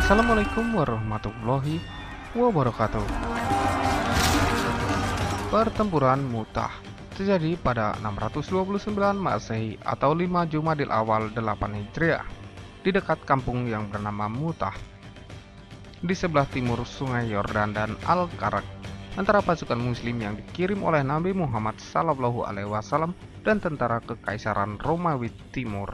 Assalamualaikum warahmatullahi wabarakatuh. Pertempuran Mu'tah terjadi pada 629 Masehi atau 5 Jumadil Awal 8 Hijriah di dekat kampung yang bernama Mu'tah di sebelah timur Sungai Yordan dan Al-Karak antara pasukan muslim yang dikirim oleh Nabi Muhammad SAW dan tentara Kekaisaran Romawi Timur.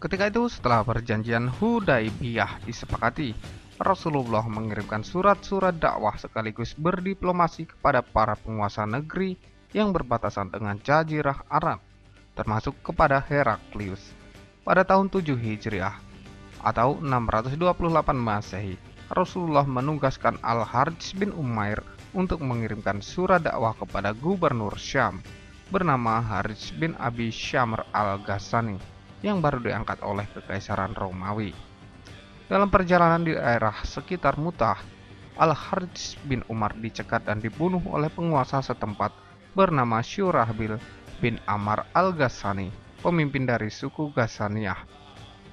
Ketika itu, setelah perjanjian Hudaibiyah disepakati, Rasulullah mengirimkan surat-surat dakwah sekaligus berdiplomasi kepada para penguasa negeri yang berbatasan dengan Jazirah Arab, termasuk kepada Heraklius. Pada tahun 7 Hijriah atau 628 Masehi, Rasulullah menugaskan Al-Harits bin Umair untuk mengirimkan surat dakwah kepada gubernur Syam bernama Harits bin Abi Syamr al-Ghassani yang baru diangkat oleh Kekaisaran Romawi. Dalam perjalanan di daerah sekitar Mu'tah, Al-Harits bin Umar dicegat dan dibunuh oleh penguasa setempat bernama Syurahbil bin Amr al-Ghassani, pemimpin dari suku Ghassaniyah,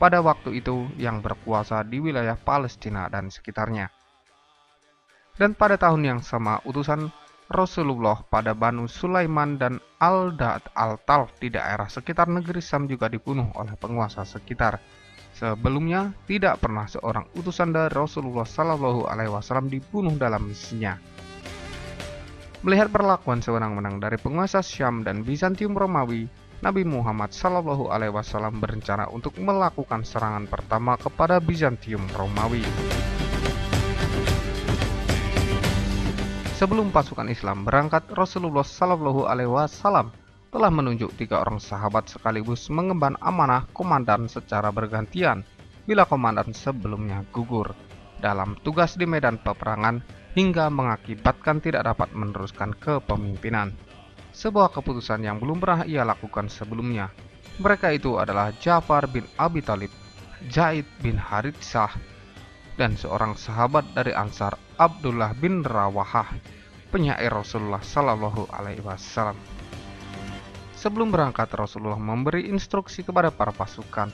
pada waktu itu yang berkuasa di wilayah Palestina dan sekitarnya. Dan pada tahun yang sama, utusan Rasulullah pada Banu Sulaiman dan Al-Da'at Al-Talf di daerah sekitar negeri Sam juga dibunuh oleh penguasa sekitar. Sebelumnya, tidak pernah seorang utusan dari Rasulullah SAW dibunuh dalam misinya. Melihat perlakuan sewenang-wenang dari penguasa Syam dan Bizantium Romawi, Nabi Muhammad SAW berencana untuk melakukan serangan pertama kepada Bizantium Romawi. Sebelum pasukan Islam berangkat, Rasulullah SAW telah menunjuk 3 orang sahabat sekaligus mengemban amanah komandan secara bergantian bila komandan sebelumnya gugur dalam tugas di medan peperangan hingga mengakibatkan tidak dapat meneruskan kepemimpinan. Sebuah keputusan yang belum pernah ia lakukan sebelumnya. Mereka itu adalah Ja'far bin Abi Thalib, Zaid bin Haritsah, dan seorang sahabat dari Ansar, Abdullah bin Rawahah, penyair Rasulullah SAW. Sebelum berangkat, Rasulullah memberi instruksi kepada para pasukan.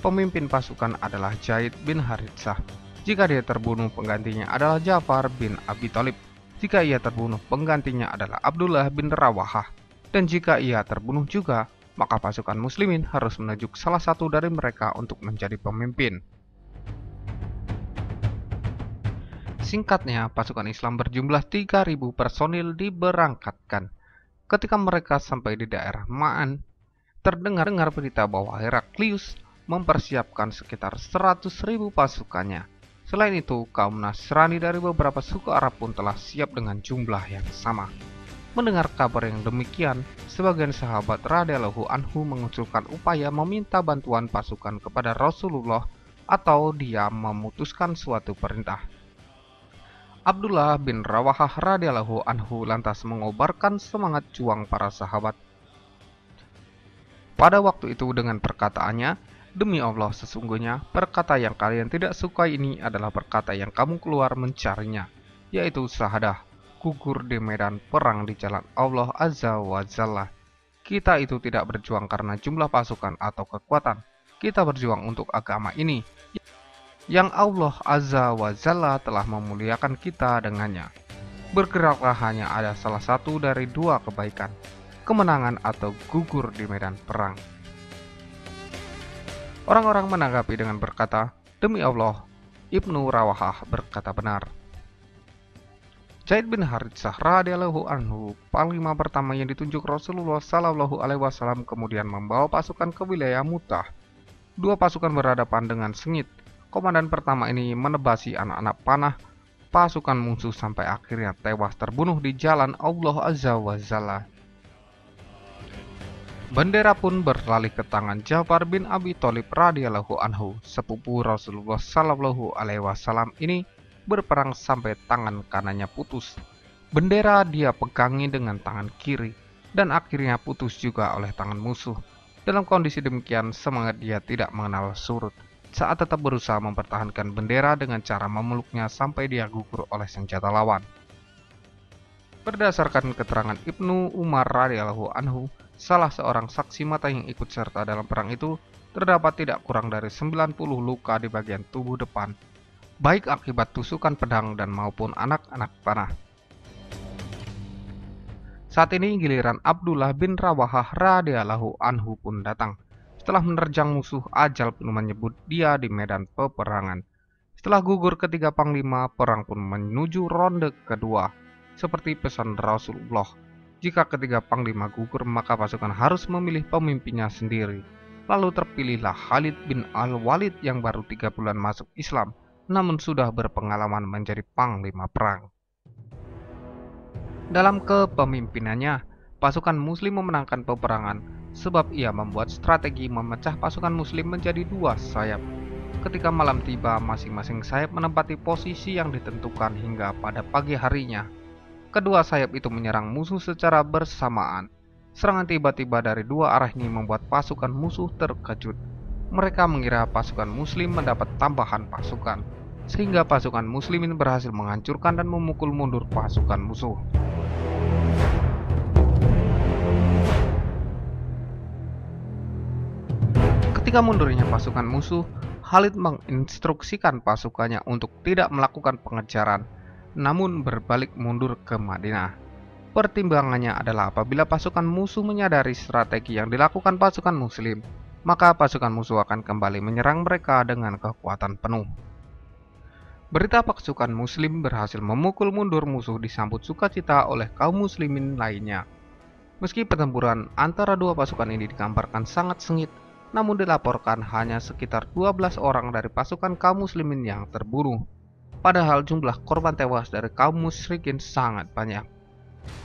Pemimpin pasukan adalah Zaid bin Haritsah. Jika dia terbunuh, penggantinya adalah Ja'far bin Abi Thalib. Jika ia terbunuh, penggantinya adalah Abdullah bin Rawahah. Dan jika ia terbunuh juga, maka pasukan muslimin harus menunjuk salah satu dari mereka untuk menjadi pemimpin. Singkatnya, pasukan Islam berjumlah 3.000 personil diberangkatkan. Ketika mereka sampai di daerah Ma'an, terdengar berita bahwa Heraklius mempersiapkan sekitar 100.000 pasukannya. Selain itu, kaum Nasrani dari beberapa suku Arab pun telah siap dengan jumlah yang sama. Mendengar kabar yang demikian, sebagian sahabat radhiyallahu anhu mengusulkan upaya meminta bantuan pasukan kepada Rasulullah atau dia memutuskan suatu perintah. Abdullah bin Rawahah radhiyallahu anhu lantas mengobarkan semangat juang para sahabat. Pada waktu itu dengan perkataannya, "Demi Allah, sesungguhnya perkata yang kalian tidak sukai ini adalah perkata yang kamu keluar mencarinya, yaitu syahadah, gugur di medan perang di jalan Allah Azza wa Jalla. Kita itu tidak berjuang karena jumlah pasukan atau kekuatan. Kita berjuang untuk agama ini yang Allah Azza wa Jalla telah memuliakan kita dengannya. Bergeraklah hanya ada salah satu dari 2 kebaikan, kemenangan atau gugur di medan perang." Orang-orang menanggapi dengan berkata, "Demi Allah, Ibnu Rawahah berkata benar." Zaid bin Haritsah radhiyallahu anhu, panglima pertama yang ditunjuk Rasulullah SAW, kemudian membawa pasukan ke wilayah Mu'tah. 2 pasukan berhadapan dengan sengit. Komandan pertama ini menebasi anak-anak panah pasukan musuh sampai akhirnya tewas terbunuh di jalan Allah Azza wa Jalla. Bendera pun beralih ke tangan Ja'far bin Abi Thalib radhiyallahu anhu. Sepupu Rasulullah SAW ini berperang sampai tangan kanannya putus. Bendera dia pegangi dengan tangan kiri dan akhirnya putus juga oleh tangan musuh. Dalam kondisi demikian, semangat dia tidak mengenal surut saat tetap berusaha mempertahankan bendera dengan cara memeluknya sampai dia gugur oleh senjata lawan. Berdasarkan keterangan Ibnu Umar radhiyallahu anhu, salah seorang saksi mata yang ikut serta dalam perang itu, terdapat tidak kurang dari 90 luka di bagian tubuh depan. baik akibat tusukan pedang dan maupun anak-anak panah. Saat ini giliran Abdullah bin Rawahah radhiyallahu anhu pun datang. Setelah menerjang musuh, ajal pun menyebut dia di medan peperangan. Setelah gugur ketiga panglima, perang pun menuju ronde kedua. Seperti pesan Rasulullah, jika ketiga panglima gugur maka pasukan harus memilih pemimpinnya sendiri. Lalu terpilihlah Khalid bin Al-Walid yang baru 3 bulan masuk Islam, namun sudah berpengalaman menjadi panglima perang. Dalam kepemimpinannya, pasukan muslim memenangkan peperangan sebab ia membuat strategi memecah pasukan muslim menjadi 2 sayap. Ketika malam tiba, masing-masing sayap menempati posisi yang ditentukan hingga pada pagi harinya. Kedua sayap itu menyerang musuh secara bersamaan. Serangan tiba-tiba dari 2 arah ini membuat pasukan musuh terkejut. Mereka mengira pasukan muslim mendapat tambahan pasukan, sehingga pasukan muslimin berhasil menghancurkan dan memukul mundur pasukan musuh. Ketika mundurnya pasukan musuh, Khalid menginstruksikan pasukannya untuk tidak melakukan pengejaran, namun berbalik mundur ke Madinah. Pertimbangannya adalah apabila pasukan musuh menyadari strategi yang dilakukan pasukan muslim, maka pasukan musuh akan kembali menyerang mereka dengan kekuatan penuh. Berita pasukan muslim berhasil memukul mundur musuh disambut sukacita oleh kaum muslimin lainnya. Meski pertempuran antara 2 pasukan ini digambarkan sangat sengit, namun dilaporkan hanya sekitar 12 orang dari pasukan kaum muslimin yang terbunuh. Padahal jumlah korban tewas dari kaum musyrikin sangat banyak.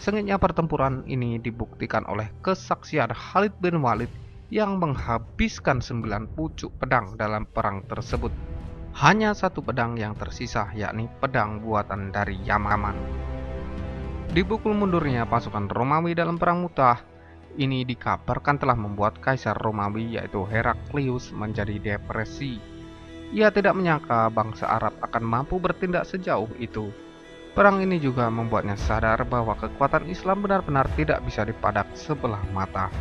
Sengitnya pertempuran ini dibuktikan oleh kesaksian Khalid bin Walid yang menghabiskan 9 pucuk pedang dalam perang tersebut. Hanya 1 pedang yang tersisa, yakni pedang buatan dari Yaman. Dipukul mundurnya pasukan Romawi dalam perang Mu'tah, ini dikabarkan telah membuat Kaisar Romawi yaitu Heraklius menjadi depresi. Ia tidak menyangka bangsa Arab akan mampu bertindak sejauh itu. Perang ini juga membuatnya sadar bahwa kekuatan Islam benar-benar tidak bisa dipadak sebelah mata.